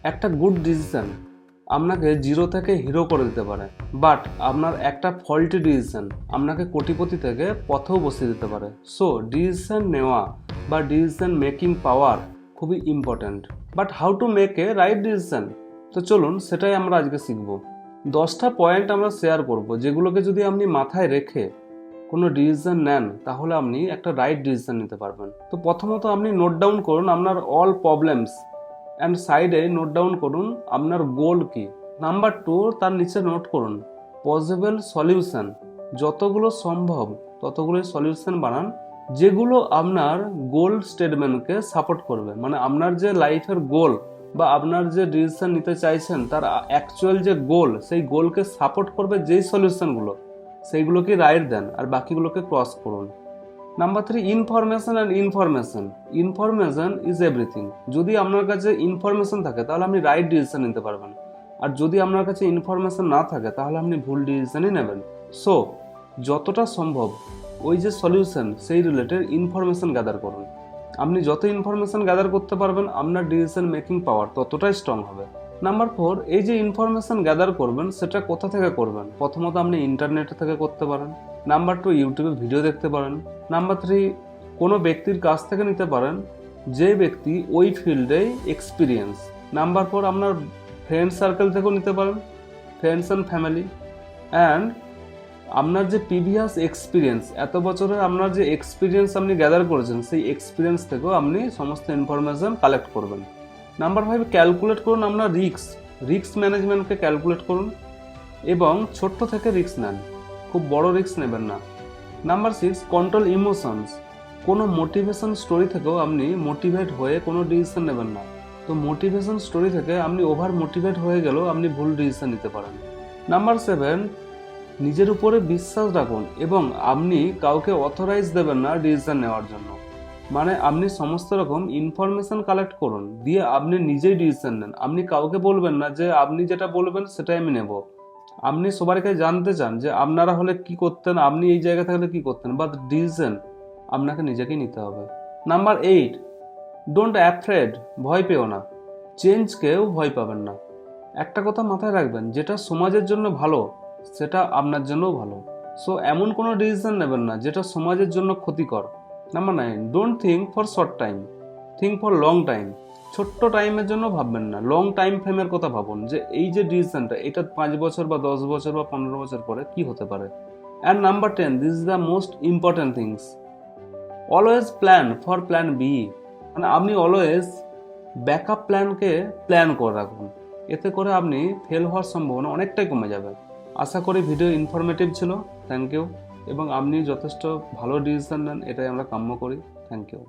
একটা good decision আপনাকে zero থেকে হিরো করে দিতে পারে, বাট আপনার একটা ফল্টি ডিসিশন আপনাকে কোটিপতি থেকে পথেও বসিয়ে দিতে পারে। সো ডিসিশন নেওয়া বা ডিসিশন মেকিং পাওয়ার খুবই important. But how to make a right decision, তো চলুন সেটাই আমরা আজকে শিখব। 10টা পয়েন্ট আমরা শেয়ার করব, যেগুলোকে যদি আপনি মাথায় রেখে কোনো ডিসিশন নেন তাহলে আপনি একটা রাইট ডিসিশন নিতে পারবেন। তো প্রথমত আপনি নোট ডাউন করুন আপনার অল প্রবলেমস অ্যান্ড সাইডে নোট ডাউন করুন আপনার গোল কি। নাম্বার 2, তার নিচে নোট করুন পসিবল সলিউশন। যতগুলো সম্ভব ততগুলোই সলিউশন বানান যেগুলো আপনার গোল স্টেটমেন্টকে সাপোর্ট করবে। মানে আপনার যে লাইফের গোল বা আপনার যে ডিসিশন নিতে চাইছেন তার অ্যাকচুয়াল যে গোল, সেই গোলকে সাপোর্ট করবে যেই সলিউশনগুলো, সেইগুলোকে রাইট দেন আর বাকিগুলোকে ক্রস করুন। Number 3, information and information. Information is everything. যদি আপনার কাছে ইনফরমেশন থাকে তাহলে আপনি রাইট ডিসিশন নিতে পারবেন, আর যদি আপনার কাছে ইনফরমেশন না থাকে তাহলে আপনি ভুল ডিসিশনই নেবেন। সো যতটা সম্ভব ওই যে সলিউশন সেই রিলেটেড ইনফরমেশন গ্যাদার করুন। আপনি যত ইনফরমেশন গ্যাদার করতে পারবেন আপনার ডিসিশন মেকিং পাওয়ার ততটাই স্ট্রং হবে। নাম্বার 4, এই যে ইনফরমেশন গ্যাদার করবেন সেটা কোথা থেকে করবেন? প্রথমত আপনি ইন্টারনেট থেকে করতে পারেন। নাম্বার 2, ইউটিউবে ভিডিও দেখতে পারেন। নাম্বার 3, কোনো ব্যক্তির কাছ থেকে নিতে পারেন যে ব্যক্তি ওই ফিল্ডে এক্সপিরিয়েন্স। নাম্বার 4, আপনার ফ্রেন্ড সার্কেল থেকেও নিতে পারেন, ফ্রেন্ডস অ্যান্ড ফ্যামিলি। অ্যান্ড আপনার যে প্রিভিয়াস এক্সপিরিয়েন্স, এত বছরের আপনার যে এক্সপিরিয়েন্স আপনি গ্যাদার করেছেন সেই এক্সপিরিয়েন্স থেকেও আপনি সমস্ত ইনফরমেশন কালেক্ট করবেন। নাম্বার 5, ক্যালকুলেট করুন আপনার রিস্ক ম্যানেজমেন্টকে ক্যালকুলেট করুন এবং ছোট্ট থেকে রিস্ক নেন, খুব বড় রিস্ক নেবেন না। Number 6, control emotions. কোনো মোটিভেশন স্টোরি থেকেও আপনি মোটিভেট হয়ে কোনো ডিসিশন নেবেন না। তো মোটিভেশন স্টোরি থেকে আপনি ওভার মোটিভেট হয়ে গেলেও আপনি ভুল ডিসিশন নিতে পারেন। নাম্বার 7, নিজের উপরে বিশ্বাস রাখুন এবং আপনি কাউকে অথরাইজ দেবেন না ডিসিশন নেওয়ার জন্য। মানে আপনি সমস্ত রকম ইনফরমেশন কালেক্ট করুন, দিয়ে আপনি নিজেই ডিসিশন নেন। আপনি কাউকে বলবেন না যে আপনি যেটা বলবেন সেটাই আমি নেব। আপনি সবাইকে জানতে চান যে আপনারা হলে কি করতেন, আপনি এই জায়গা থাকলে কি করতেন, বাট ডিসিশন আপনাকে নিজেকেই নিতে হবে। Number 8, don't afraid. ভয় পেও না, চেঞ্জকেও ভয় পাবেন না। একটা কথা মাথায় রাখবেন, যেটা সমাজের জন্য ভালো সেটা আপনার জন্যও ভালো। সো এমন কোনো ডিসিশন নেবেন না যেটা সমাজের জন্য ক্ষতিকর। Number 9, don't think for short time, think for long time. ছোট্ট টাইমের জন্য ভাববেন না, লং টাইম ফ্রেমের কথা ভাবুন যে এই যে ডিসিশনটা এটা 5 বছর বা 10 বছর বা 15 বছর পরে কি হতে পারে। And number 10, this is the most important things, always plan for plan B. মানে আপনি অলওয়েজ ব্যাকআপ প্ল্যানকে প্ল্যান করে রাখুন, এতে করে আপনি ফেল হওয়ার সম্ভাবনা অনেকটাই কমে যাবে। আশা করি ভিডিও ইনফরমেটিভ ছিল। Thank you. এবং আপনি যথেষ্ট ভালো ডিসিশন নেন এটাই আমরা কাম্য করি। Thank you.